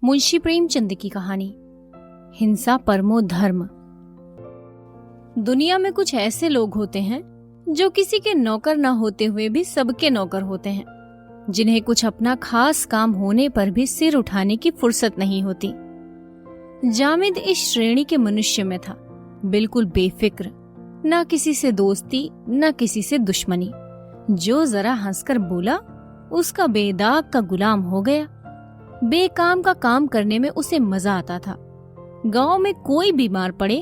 मुंशी प्रेमचंद की कहानी हिंसा परमो धर्म। दुनिया में कुछ ऐसे लोग होते हैं जो किसी के नौकर न होते हुए भी सबके नौकर होते हैं, जिन्हें कुछ अपना खास काम होने पर भी सिर उठाने की फुर्सत नहीं होती। जामिद इस श्रेणी के मनुष्य में था, बिल्कुल बेफिक्र, न किसी से दोस्ती न किसी से दुश्मनी। जो जरा हंसकर बोला उसका बेदाग का गुलाम हो गया। बेकाम का काम करने में उसे मजा आता था। गांव में कोई बीमार पड़े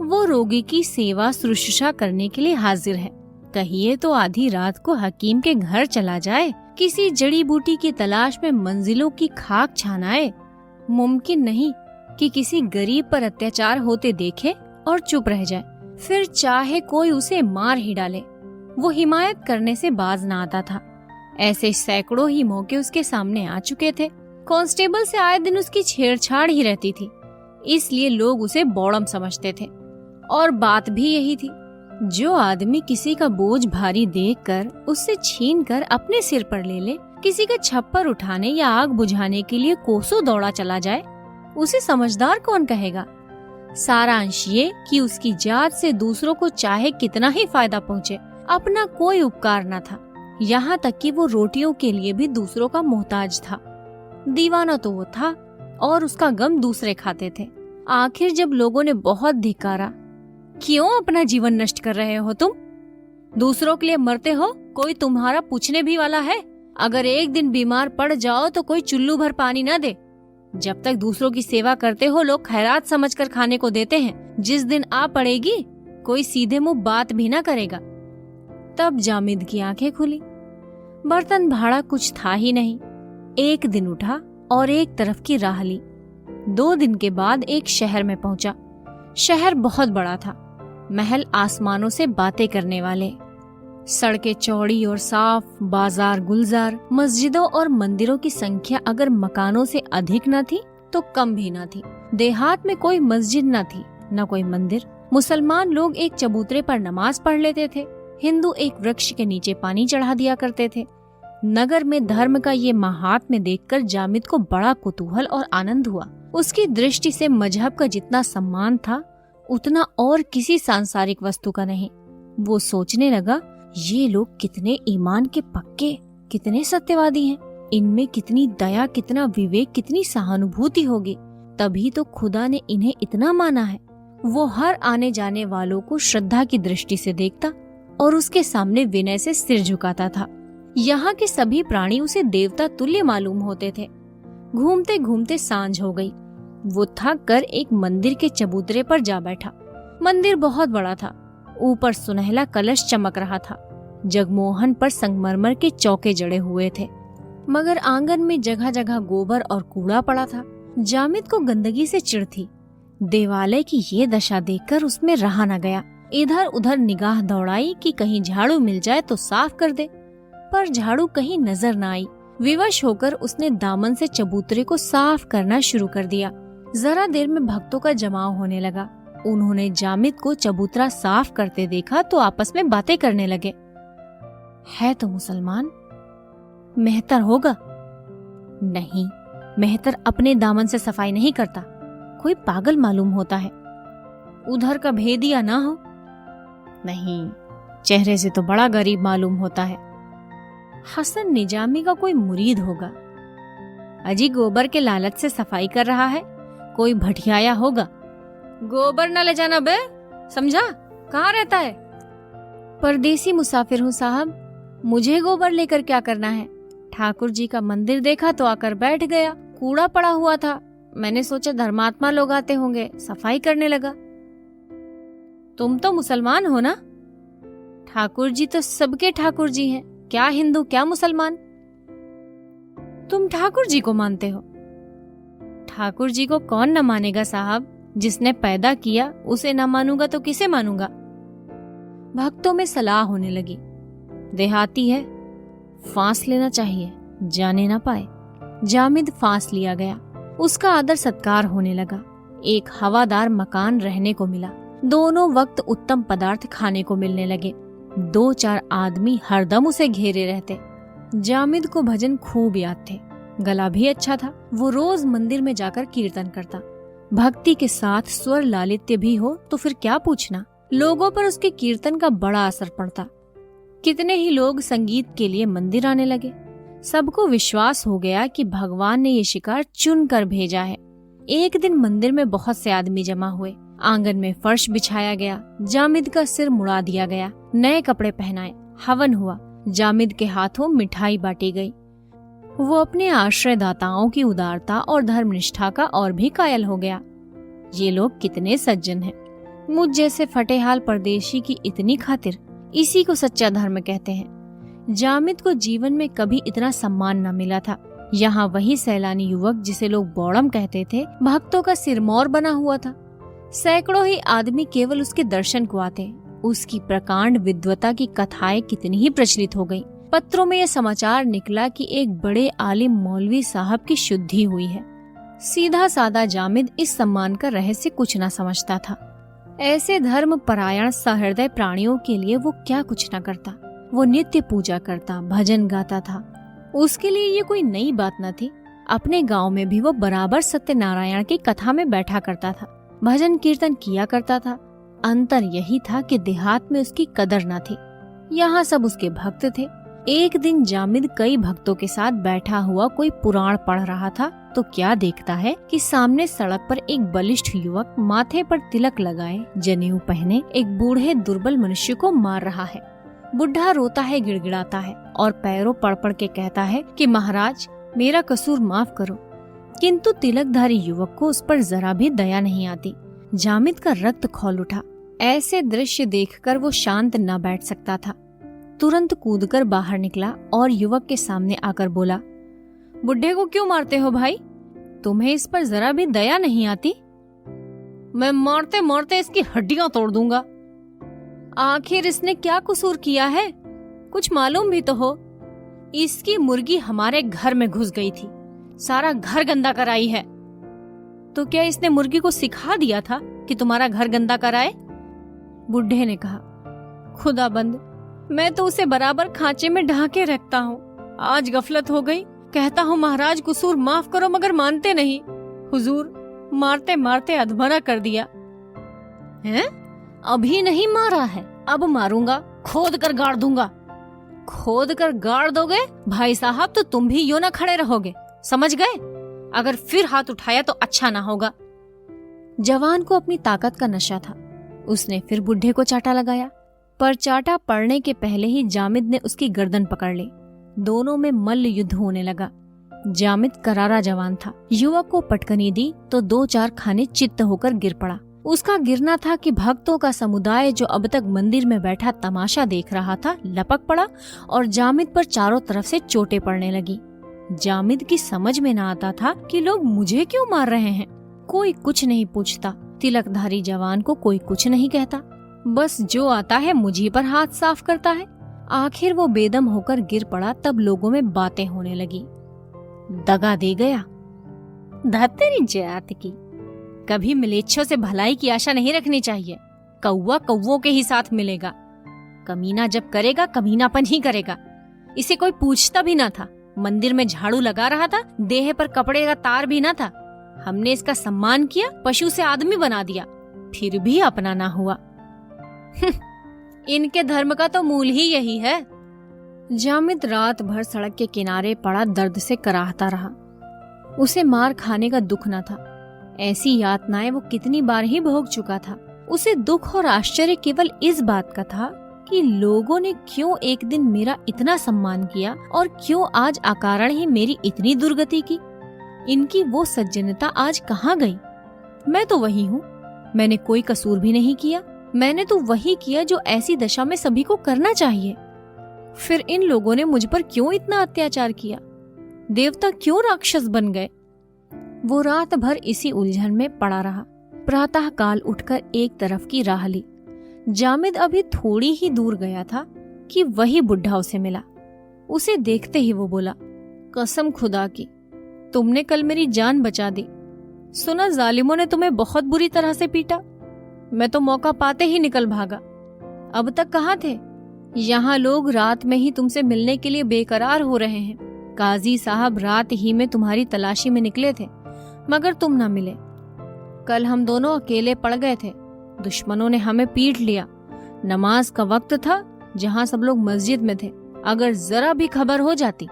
वो रोगी की सेवा शुश्रूषा करने के लिए हाजिर है। कहिए तो आधी रात को हकीम के घर चला जाए, किसी जड़ी बूटी की तलाश में मंजिलों की खाक छानाए। मुमकिन नहीं कि किसी गरीब पर अत्याचार होते देखे और चुप रह जाए, फिर चाहे कोई उसे मार ही डाले, वो हिमायत करने से बाज ना आता था। ऐसे सैकड़ों ही मौके उसके सामने आ चुके थे। कांस्टेबल से आए दिन उसकी छेड़छाड़ ही रहती थी, इसलिए लोग उसे बौड़म समझते थे। और बात भी यही थी, जो आदमी किसी का बोझ भारी देखकर उससे छीनकर अपने सिर पर ले ले, किसी का छप्पर उठाने या आग बुझाने के लिए कोसों दौड़ा चला जाए, उसे समझदार कौन कहेगा। सारांश ये कि उसकी जात से दूसरों को चाहे कितना ही फायदा पहुँचे, अपना कोई उपकार न था। यहाँ तक कि वो रोटियों के लिए भी दूसरों का मोहताज था। दीवाना तो वो था और उसका गम दूसरे खाते थे। आखिर जब लोगों ने बहुत धिक्कारा, क्यों अपना जीवन नष्ट कर रहे हो तुम? दूसरों के लिए मरते हो, कोई तुम्हारा पूछने भी वाला है? अगर एक दिन बीमार पड़ जाओ तो कोई चुल्लू भर पानी न दे। जब तक दूसरों की सेवा करते हो लोग खैरात समझकर खाने को देते हैं। जिस दिन आ पड़ेगी कोई सीधे मुंह बात भी न करेगा। तब जामिद की आंखें खुली। बर्तन भाड़ा कुछ था ही नहीं। एक दिन उठा और एक तरफ की राह ली। 2 दिन के बाद एक शहर में पहुंचा। शहर बहुत बड़ा था, महल आसमानों से बातें करने वाले, सड़कें चौड़ी और साफ, बाजार गुलजार, मस्जिदों और मंदिरों की संख्या अगर मकानों से अधिक न थी तो कम भी न थी। देहात में कोई मस्जिद न थी न कोई मंदिर। मुसलमान लोग एक चबूतरे पर नमाज पढ़ लेते थे, हिंदू एक वृक्ष के नीचे पानी चढ़ा दिया करते थे। नगर में धर्म का ये महात्म्य देखकर जामिद को बड़ा कुतूहल और आनंद हुआ। उसकी दृष्टि से मजहब का जितना सम्मान था उतना और किसी सांसारिक वस्तु का नहीं। वो सोचने लगा, ये लोग कितने ईमान के पक्के, कितने सत्यवादी हैं। इनमें कितनी दया, कितना विवेक, कितनी सहानुभूति होगी, तभी तो खुदा ने इन्हें इतना माना है। वो हर आने जाने वालों को श्रद्धा की दृष्टि से देखता और उसके सामने विनय से सिर झुकाता था। यहाँ के सभी प्राणी उसे देवता तुल्य मालूम होते थे। घूमते घूमते सांझ हो गई। वो थक कर एक मंदिर के चबूतरे पर जा बैठा। मंदिर बहुत बड़ा था। ऊपर सुनहला कलश चमक रहा था। जगमोहन पर संगमरमर के चौके जड़े हुए थे, मगर आंगन में जगह जगह गोबर और कूड़ा पड़ा था। जामिद को गंदगी से चिढ़ थी। देवालय की ये दशा देखकर उसमें रहा न गया। इधर उधर निगाह दौड़ाई कि कहीं झाड़ू मिल जाए तो साफ कर दे, पर झाड़ू कहीं नजर न आई। विवश होकर उसने दामन से चबूतरे को साफ करना शुरू कर दिया। जरा देर में भक्तों का जमाव होने लगा। उन्होंने जामिद को चबूतरा साफ करते देखा तो आपस में बातें करने लगे। है तो मुसलमान, मेहतर होगा। नहीं, मेहतर अपने दामन से सफाई नहीं करता, कोई पागल मालूम होता है। उधर का भेदिया ना हो? नहीं, चेहरे से तो बड़ा गरीब मालूम होता है। हसन निजामी का कोई मुरीद होगा। अजी गोबर के लालच से सफाई कर रहा है, कोई भटियाया होगा। गोबर न ले जाना बे, समझा? कहाँ रहता है? परदेसी मुसाफिर हूँ साहब, मुझे गोबर लेकर क्या करना है? ठाकुर जी का मंदिर देखा तो आकर बैठ गया। कूड़ा पड़ा हुआ था, मैंने सोचा धर्मात्मा लोग आते होंगे, सफाई करने लगा। तुम तो मुसलमान हो ना? ठाकुर जी तो सबके ठाकुर जी हैं, क्या हिंदू क्या मुसलमान। तुम ठाकुर जी को मानते हो? ठाकुर जी को कौन न मानेगा साहब, जिसने पैदा किया उसे न मानूंगा तो किसे मानूंगा। भक्तों में सलाह होने लगी। देहाती है, फांस लेना चाहिए, जाने ना पाए। जामिद फांस लिया गया। उसका आदर सत्कार होने लगा। एक हवादार मकान रहने को मिला। दोनों वक्त उत्तम पदार्थ खाने को मिलने लगे। 2-4 आदमी हरदम उसे घेरे रहते। जामिद को भजन खूब याद थे। गला भी अच्छा था। वो रोज मंदिर में जाकर कीर्तन करता। भक्ति के साथ स्वर लालित्य भी हो तो फिर क्या पूछना। लोगों पर उसके कीर्तन का बड़ा असर पड़ता। कितने ही लोग संगीत के लिए मंदिर आने लगे। सबको विश्वास हो गया कि भगवान ने ये शिकार चुन कर भेजा है। एक दिन मंदिर में बहुत से आदमी जमा हुए। आंगन में फर्श बिछाया गया, जामिद का सिर मुड़ा दिया गया, नए कपड़े पहनाए, हवन हुआ, जामिद के हाथों मिठाई बांटी गई। वो अपने आश्रयदाताओं की उदारता और धर्मनिष्ठा का और भी कायल हो गया। ये लोग कितने सज्जन हैं। मुझ जैसे फटेहाल परदेशी की इतनी खातिर, इसी को सच्चा धर्म कहते हैं। जामिद को जीवन में कभी इतना सम्मान न मिला था। यहाँ वही सैलानी युवक जिसे लोग बौड़म कहते थे, भक्तों का सिरमौर बना हुआ था। सैकड़ों ही आदमी केवल उसके दर्शन को आते। उसकी प्रकांड विद्वता की कथाएं कितनी ही प्रचलित हो गईं। पत्रों में यह समाचार निकला कि एक बड़े आलिम मौलवी साहब की शुद्धि हुई है। सीधा सादा जामिद इस सम्मान का रहस्य कुछ न समझता था। ऐसे धर्म परायण सहृदय प्राणियों के लिए वो क्या कुछ न करता। वो नित्य पूजा करता, भजन गाता था। उसके लिए ये कोई नई बात न थी। अपने गांव में भी वो बराबर सत्यनारायण की कथा में बैठा करता था, भजन कीर्तन किया करता था। अंतर यही था कि देहात में उसकी कदर न थी। यहाँ सब उसके भक्त थे। एक दिन जामिद कई भक्तों के साथ बैठा हुआ कोई पुराण पढ़ रहा था तो क्या देखता है कि सामने सड़क पर एक बलिष्ठ युवक माथे पर तिलक लगाए, जनेऊ पहने, एक बूढ़े दुर्बल मनुष्य को मार रहा है। बुढ़ा रोता है, गिड़गिड़ाता है और पैरों पड़ पड़ के कहता है कि महाराज, मेरा कसूर माफ करो। किंतु तिलकधारी युवक को उस पर जरा भी दया नहीं आती। जामिद का रक्त खौल उठा। ऐसे दृश्य देखकर वो शांत न बैठ सकता था। तुरंत कूदकर बाहर निकला और युवक के सामने आकर बोला, बुढ़े को क्यों मारते हो भाई? तुम्हें इस पर जरा भी दया नहीं आती? मैं मारते मारते इसकी हड्डियां तोड़ दूंगा। आखिर इसने क्या कसूर किया है? कुछ मालूम भी तो हो। इसकी मुर्गी हमारे घर में घुस गई थी, सारा घर गंदा कराई है। तो क्या इसने मुर्गी को सिखा दिया था कि तुम्हारा घर गंदा कराए? बुढ़े ने कहा, खुदाबंद, मैं तो उसे बराबर खांचे में ढाके रखता हूँ। आज गफलत हो गई। कहता हूँ महाराज कसूर माफ करो, मगर मानते नहीं। हुजूर, मारते मारते अधमरा कर दिया। हैं? अभी नहीं मारा है, अब मारूंगा, खोद कर गाड़ दूंगा। खोद कर गाड़ दोगे भाई साहब तो तुम भी यूं ना खड़े रहोगे, समझ गए? अगर फिर हाथ उठाया तो अच्छा ना होगा। जवान को अपनी ताकत का नशा था। उसने फिर बुढ़े को चाटा लगाया, पर चाटा पड़ने के पहले ही जामिद ने उसकी गर्दन पकड़ ली। दोनों में मल्ल युद्ध होने लगा। जामिद करारा जवान था। युवक को पटकनी दी तो 2-4 खाने चित्त होकर गिर पड़ा। उसका गिरना था कि भक्तों का समुदाय जो अब तक मंदिर में बैठा तमाशा देख रहा था, लपक पड़ा और जामिद पर चारों तरफ से चोटें पड़ने लगी। जामिद की समझ में न आता था कि लोग मुझे क्यों मार रहे हैं। कोई कुछ नहीं पूछता। तिलकधारी जवान को कोई कुछ नहीं कहता। बस जो आता है मुझी पर हाथ साफ करता है। आखिर वो बेदम होकर गिर पड़ा। तब लोगों में बातें होने लगी। दगा दे गया, धत्तेरी जात की। कभी मिलेच्छों से भलाई की आशा नहीं रखनी चाहिए। कौवा कौवों के ही साथ मिलेगा। कमीना जब करेगा कमीनापन ही करेगा। इसे कोई पूछता भी ना था। मंदिर में झाड़ू लगा रहा था, देह पर कपड़े का तार भी ना था। हमने इसका सम्मान किया, पशु से आदमी बना दिया, फिर भी अपना ना हुआ। इनके धर्म का तो मूल ही यही है। जामिद रात भर सड़क के किनारे पड़ा दर्द से कराहता रहा। उसे मार खाने का दुख न था। ऐसी यातनाएं वो कितनी बार ही भोग चुका था। उसे दुख और आश्चर्य केवल इस बात का था कि लोगों ने क्यों एक दिन मेरा इतना सम्मान किया और क्यों आज अकारण ही मेरी इतनी दुर्गति की। इनकी वो सज्जनता आज कहाँ गई? मैं तो वही हूँ। मैंने कोई कसूर भी नहीं किया। मैंने तो वही किया जो ऐसी दशा में सभी को करना चाहिए। फिर इन लोगों ने मुझ पर क्यों इतना अत्याचार किया? देवता क्यों राक्षस बन गए? वो रात भर इसी उलझन में पड़ा रहा। प्रातः काल उठकर एक तरफ की राह ली। जामिद अभी थोड़ी ही दूर गया था कि वही बुढ़ा उसे मिला। उसे देखते ही वो बोला, कसम खुदा की, तुमने कल मेरी जान बचा दी। सुना जालिमों ने तुम्हें बहुत बुरी तरह से पीटा। मैं तो मौका पाते ही निकल भागा। अब तक कहाँ थे? यहाँ लोग रात में ही तुमसे मिलने के लिए बेकरार हो रहे हैं। काजी साहब रात ही में तुम्हारी तलाशी में निकले थे, मगर तुम न मिले। कल हम दोनों अकेले पड़ गए थे, दुश्मनों ने हमें पीट लिया। नमाज का वक्त था, जहां सब लोग मस्जिद में थे। अगर जरा भी खबर हो जाती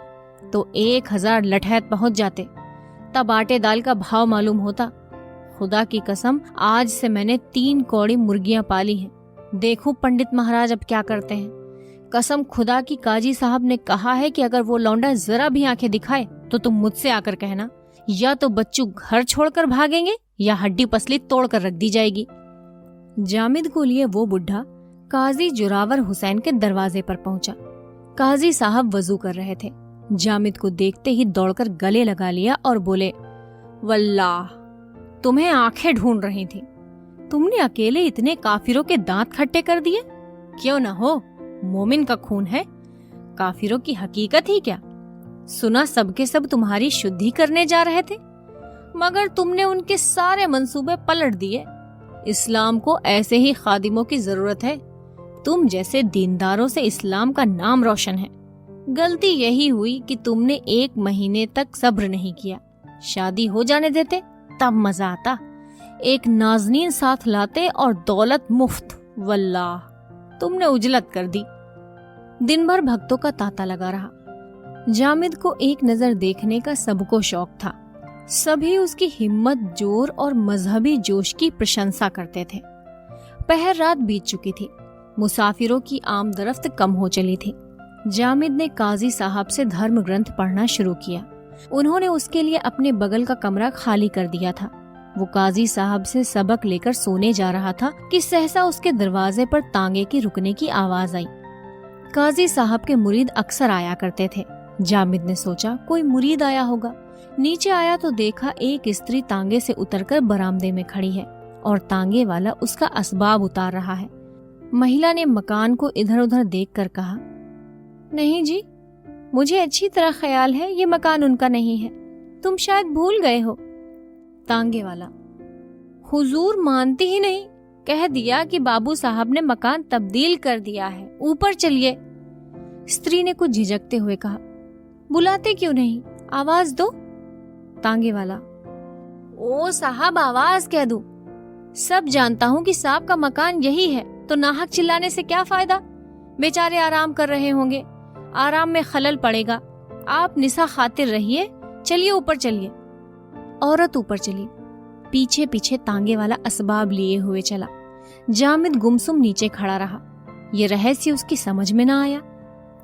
तो 1000 लठैत पहुंच जाते, तब आटे दाल का भाव मालूम होता। खुदा की कसम, आज से मैंने 3 कौड़ी मुर्गियां पाली हैं। देखो पंडित महाराज अब क्या करते हैं। कसम खुदा की, काजी साहब ने कहा है कि अगर वो लौंडा जरा भी आंखें दिखाए तो तुम मुझसे आकर कहना, या तो बच्चू घर छोड़कर भागेंगे या हड्डी पसली तोड़कर रख दी जाएगी। जामिद को लिए वो बुढ़ा काजी जोरावर हुसैन के दरवाजे पर पहुंचा। काजी साहब वजू कर रहे थे। जामिद को देखते ही दौड़कर गले लगा लिया और बोले, वल्लाह तुम्हें आंखें ढूंढ रही थी। तुमने अकेले इतने काफिरों के दांत खट्टे कर दिए। क्यों न हो, मोमिन का खून है, काफिरों की हकीकत ही क्या। सुना सबके सब तुम्हारी शुद्धि करने जा रहे थे, मगर तुमने उनके सारे मंसूबे पलट दिए। इस्लाम को ऐसे ही खादिमों की जरूरत है। तुम जैसे दीनदारों से इस्लाम का नाम रोशन है। गलती यही हुई कि तुमने 1 महीने तक सब्र नहीं किया। शादी हो जाने देते, तब मजा आता। एक नाज़नीन साथ लाते और दौलत मुफ्त। वल्लाह तुमने उजलत कर दी। दिन भर भक्तों का तांता लगा रहा। जामिद को एक नजर देखने का सबको शौक था। सभी उसकी हिम्मत, जोर और मजहबी जोश की प्रशंसा करते थे। पहर रात बीत चुकी थी। मुसाफिरों की आमदरफ्त कम हो चली थी। जामिद ने काजी साहब से धर्म ग्रंथ पढ़ना शुरू किया। उन्होंने उसके लिए अपने बगल का कमरा खाली कर दिया था। वो काजी साहब से सबक लेकर सोने जा रहा था कि सहसा उसके दरवाजे पर तांगे के रुकने की आवाज आई। काजी साहब के मुरीद अक्सर आया करते थे। जामिद ने सोचा कोई मुरीद आया होगा। नीचे आया तो देखा एक स्त्री तांगे से उतरकर बरामदे में खड़ी है और तांगे वाला उसका असबाब उतार रहा है। महिला ने मकान को इधर उधर देखकर कहा, नहीं जी, मुझे अच्छी तरह ख्याल है ये मकान उनका नहीं है, तुम शायद भूल गए हो। तांगे वाला, हुजूर मानती ही नहीं, कह दिया कि बाबू साहब ने मकान तब्दील कर दिया है, ऊपर चलिए। स्त्री ने कुछ झिझकते हुए कहा, बुलाते क्यों नहीं, आवाज दो। तांगे वाला, ओ साहब आवाज कह दूं, सब जानता हूँ कि साहब का मकान यही है, तो नाहक चिल्लाने से क्या फायदा। बेचारे आराम कर रहे होंगे, आराम में खलल पड़ेगा। आप निसा खातिर रहिए, चलिए ऊपर चलिए। औरत ऊपर चली। पीछे पीछे तांगे वाला असबाब लिए हुए चला। जामिद गुमसुम नीचे खड़ा रहा। ये रहस्य उसकी समझ में ना आया।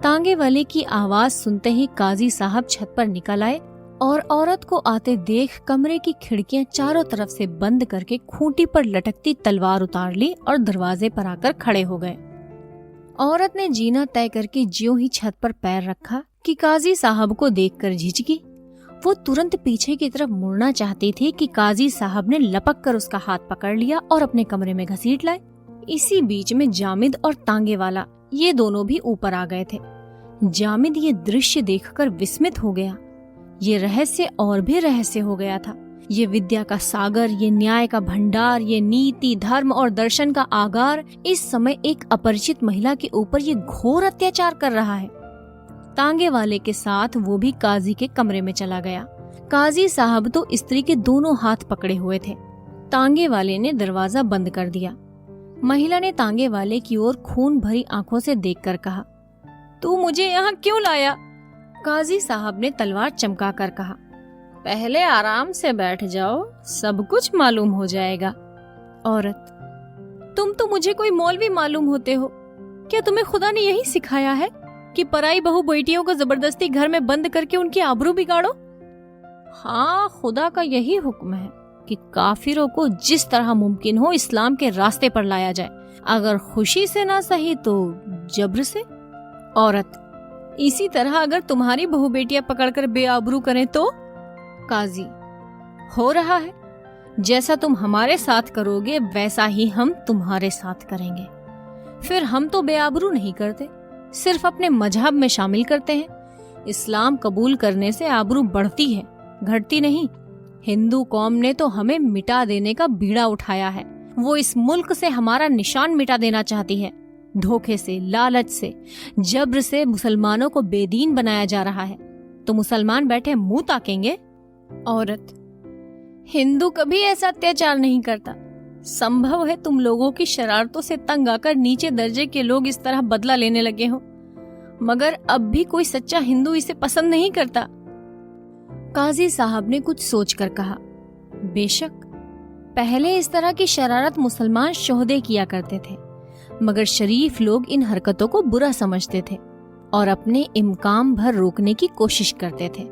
तांगे वाले की आवाज सुनते ही काजी साहब छत पर निकल आए और औरत को आते देख कमरे की खिड़कियां चारों तरफ से बंद करके खूंटी पर लटकती तलवार उतार ली और दरवाजे पर आकर खड़े हो गए। औरत ने जीना तय करके ज्यों ही छत पर पैर रखा कि काजी साहब को देखकर झिझकी। वो तुरंत पीछे की तरफ मुड़ना चाहती थी कि काजी साहब ने लपक कर उसका हाथ पकड़ लिया और अपने कमरे में घसीट लाए। इसी बीच में जामिद और तांगे वाला ये दोनों भी ऊपर आ गए थे। जामिद ये दृश्य देखकर विस्मित हो गया। ये रहस्य और भी रहस्य हो गया था। ये विद्या का सागर, ये न्याय का भंडार, ये नीति, धर्म और दर्शन का आगार इस समय एक अपरिचित महिला के ऊपर ये घोर अत्याचार कर रहा है। तांगे वाले के साथ वो भी काजी के कमरे में चला गया। काजी साहब तो स्त्री के दोनों हाथ पकड़े हुए थे। तांगे वाले ने दरवाजा बंद कर दिया। महिला ने तांगे वाले की ओर खून भरी आंखों से देखकर कहा, तू मुझे यहाँ क्यों लाया? काजी साहब ने तलवार चमका कर कहा, पहले आराम से बैठ जाओ, सब कुछ मालूम हो जाएगा। औरत, तुम तो मुझे कोई मौलवी मालूम होते हो। क्या तुम्हें खुदा ने यही सिखाया है कि पराई बहू बेटियों को जबरदस्ती घर में बंद करके उनकी आबरू बिगाड़ो? हाँ, खुदा का यही हुक्म है कि काफिरों को जिस तरह मुमकिन हो इस्लाम के रास्ते पर लाया जाए, अगर खुशी से ना सही तो जब्र से। औरत, इसी तरह अगर तुम्हारी बहू बेटियां पकड़कर बेआबरू करें तो? काजी, हो रहा है। जैसा तुम हमारे साथ करोगे वैसा ही हम तुम्हारे साथ करेंगे। फिर हम तो बेआबरू नहीं करते, सिर्फ अपने मजहब में शामिल करते हैं। इस्लाम कबूल करने से आबरू बढ़ती है, घटती नहीं। हिंदू कौम ने तो हमें मिटा देने का बीड़ा उठाया है। वो इस मुल्क से हमारा निशान मिटा देना चाहती है। धोखे से, लालच से, जब्र से मुसलमानों को बेदीन बनाया जा रहा है। तो मुसलमान बैठे मुंह ताकेंगे। औरत: हिंदू कभी ऐसा अत्याचार नहीं करता। संभव है तुम लोगों की शरारतों से तंग आकर नीचे दर्जे के लोग इस तरह बदला लेने लगे हो, मगर अब भी कोई सच्चा हिंदू इसे पसंद नहीं करता। काजी साहब ने कुछ सोचकर कहा, बेशक पहले इस तरह की शरारत मुसलमान शोहदे किया करते थे, मगर शरीफ लोग इन हरकतों को बुरा समझते थे और अपने इम्कान भर रोकने की कोशिश करते थे।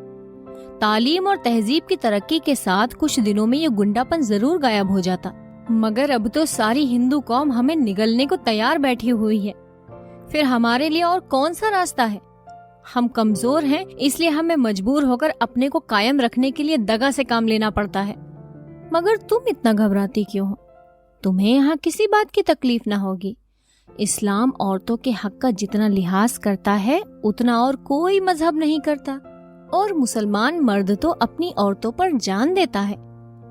तालीम और तहजीब की तरक्की के साथ कुछ दिनों में ये गुंडापन जरूर गायब हो जाता, मगर अब तो सारी हिंदू कौम हमें निगलने को तैयार बैठी हुई है। फिर हमारे लिए और कौन सा रास्ता है? हम कमजोर हैं, इसलिए हमें मजबूर होकर अपने को कायम रखने के लिए दगा से काम लेना पड़ता है। मगर तुम इतना घबराती क्यों हो? तुम्हें यहाँ किसी बात की तकलीफ ना होगी। इस्लाम औरतों के हक का जितना लिहाज करता है उतना और कोई मजहब नहीं करता, और मुसलमान मर्द तो अपनी औरतों पर जान देता है।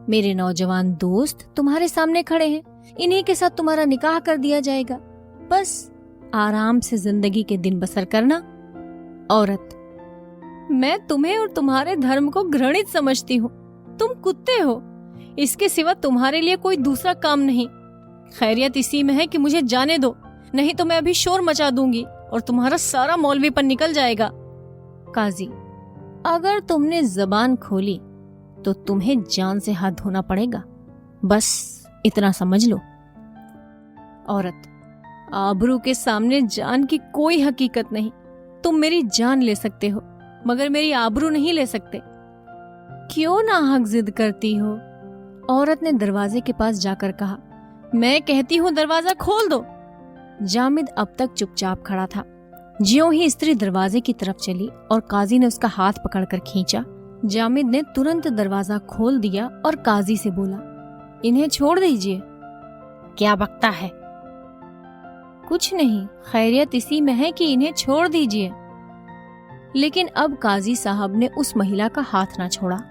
मेरे नौजवान दोस्त तुम्हारे सामने खड़े हैं, इन्हीं के साथ तुम्हारा निकाह कर दिया जाएगा। बस आराम से जिंदगी के दिन बसर करना। औरत: मैं तुम्हें और तुम्हारे धर्म को घृणित समझती हूँ। तुम कुत्ते हो, इसके सिवा तुम्हारे लिए कोई दूसरा काम नहीं। खैरियत इसी में है कि मुझे जाने दो, नहीं तो मैं अभी शोर मचा दूंगी और तुम्हारा सारा मौलवीपन निकल जाएगा। काजी: अगर तुमने जबान खोली तो तुम्हें जान से हाथ धोना पड़ेगा, बस इतना समझ लो। औरत: आबरू के सामने जान की कोई हकीकत नहीं। तुम मेरी जान ले सकते हो, मगर मेरी आबरू नहीं ले सकते। क्यों नाहक जिद करती हो? औरत ने दरवाजे के पास जाकर कहा, मैं कहती हूँ दरवाजा खोल दो। जामिद अब तक चुपचाप खड़ा था। ज्यों ही स्त्री दरवाजे की तरफ चली और काजी ने उसका हाथ पकड़कर खींचा, जामिद ने तुरंत दरवाजा खोल दिया और काजी से बोला, इन्हें छोड़ दीजिए। क्या बकता है? कुछ नहीं, खैरियत इसी में है कि इन्हें छोड़ दीजिए। लेकिन अब काजी साहब ने उस महिला का हाथ ना छोड़ा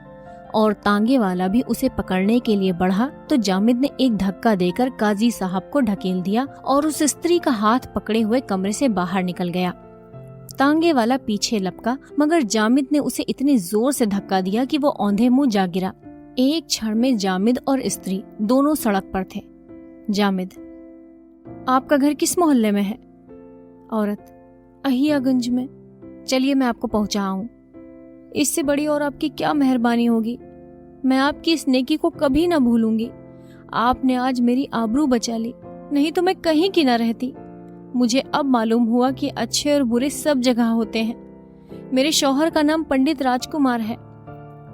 और तांगे वाला भी उसे पकड़ने के लिए बढ़ा तो जामिद ने एक धक्का देकर काजी साहब को ढकेल दिया और उस स्त्री का हाथ पकड़े हुए कमरे से बाहर निकल गया। तांगे वाला पीछे लपका, मगर जामिद ने उसे इतनी जोर से धक्का दिया कि वो औंधे मुंह जा गिरा। एक क्षण में जामिद और स्त्री दोनों सड़क पर थे। जामिद: आपका घर किस मोहल्ले में है? औरत: अहियागंज में। चलिए मैं आपको पहुंचाऊं। इससे बड़ी और आपकी क्या मेहरबानी होगी। मैं आपकी इस नेकी को कभी न भूलूंगी। आपने आज मेरी आबरू बचा ली, नहीं तो मैं कहीं की न रहती। मुझे अब मालूम हुआ कि अच्छे और बुरे सब जगह होते हैं। मेरे शौहर का नाम पंडित राजकुमार है।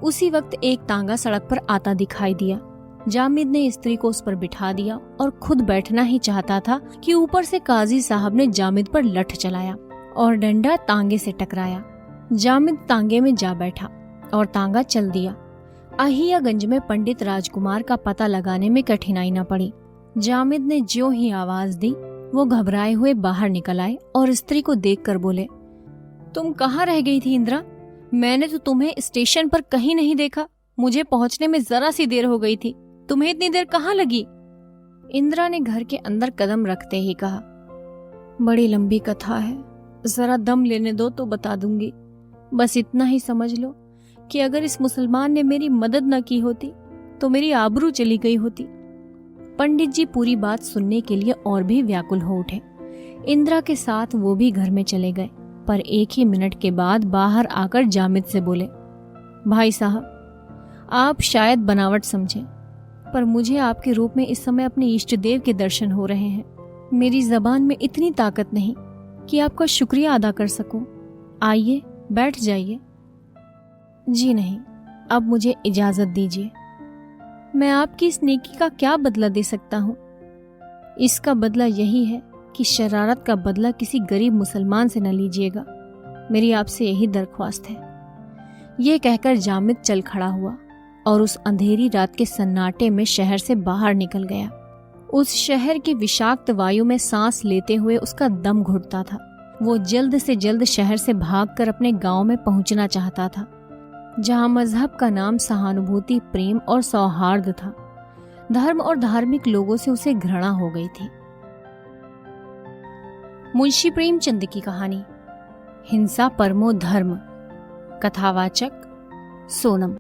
उसी वक्त एक तांगा सड़क पर आता दिखाई दिया। जामिद ने स्त्री को उस पर बिठा दिया और खुद बैठना ही चाहता था कि ऊपर से काजी साहब ने जामिद पर लठ चलाया और डंडा तांगे से टकराया। जामिद तांगे में जा बैठा और तांगा चल दिया। अहियागंज में पंडित राजकुमार का पता लगाने में कठिनाई न पड़ी। जामिद ने ज्यों ही आवाज दी, वो घबराए हुए बाहर निकल आए और स्त्री को देखकर बोले, तुम कहाँ रह गई थी इंदिरा? मैंने तो तुम्हें स्टेशन पर कहीं नहीं देखा। मुझे पहुंचने में जरा सी देर हो गई थी। तुम्हें इतनी देर कहाँ लगी? इंदिरा ने घर के अंदर कदम रखते ही कहा, बड़ी लंबी कथा है, जरा दम लेने दो तो बता दूंगी। बस इतना ही समझ लो कि अगर इस मुसलमान ने मेरी मदद न की होती तो मेरी आबरू चली गई होती। पंडित जी पूरी बात सुनने के लिए और भी व्याकुल हो उठे। इंदिरा के साथ वो भी घर में चले गए, पर एक ही मिनट के बाद बाहर आकर जामिद से बोले, भाई साहब, आप शायद बनावट समझें, पर मुझे आपके रूप में इस समय अपने इष्ट देव के दर्शन हो रहे हैं। मेरी जबान में इतनी ताकत नहीं कि आपका शुक्रिया अदा कर सकूं। आइए बैठ जाइए। जी नहीं, अब मुझे इजाजत दीजिए। मैं आपकी इस नेकी का क्या बदला दे सकता हूँ? इसका बदला यही है कि शरारत का बदला किसी गरीब मुसलमान से न लीजिएगा। मेरी आपसे यही दरख्वास्त है। ये कहकर जामिद चल खड़ा हुआ और उस अंधेरी रात के सन्नाटे में शहर से बाहर निकल गया। उस शहर की विषाक्त वायु में सांस लेते हुए उसका दम घुटता था। वो जल्द से जल्द शहर से भागकर अपने गांव में पहुंचना चाहता था, जहां मजहब का नाम सहानुभूति, प्रेम और सौहार्द था। धर्म और धार्मिक लोगों से उसे घृणा हो गई थी। मुंशी प्रेमचंद की कहानी हिंसा परमो धर्म। कथावाचक सोनम।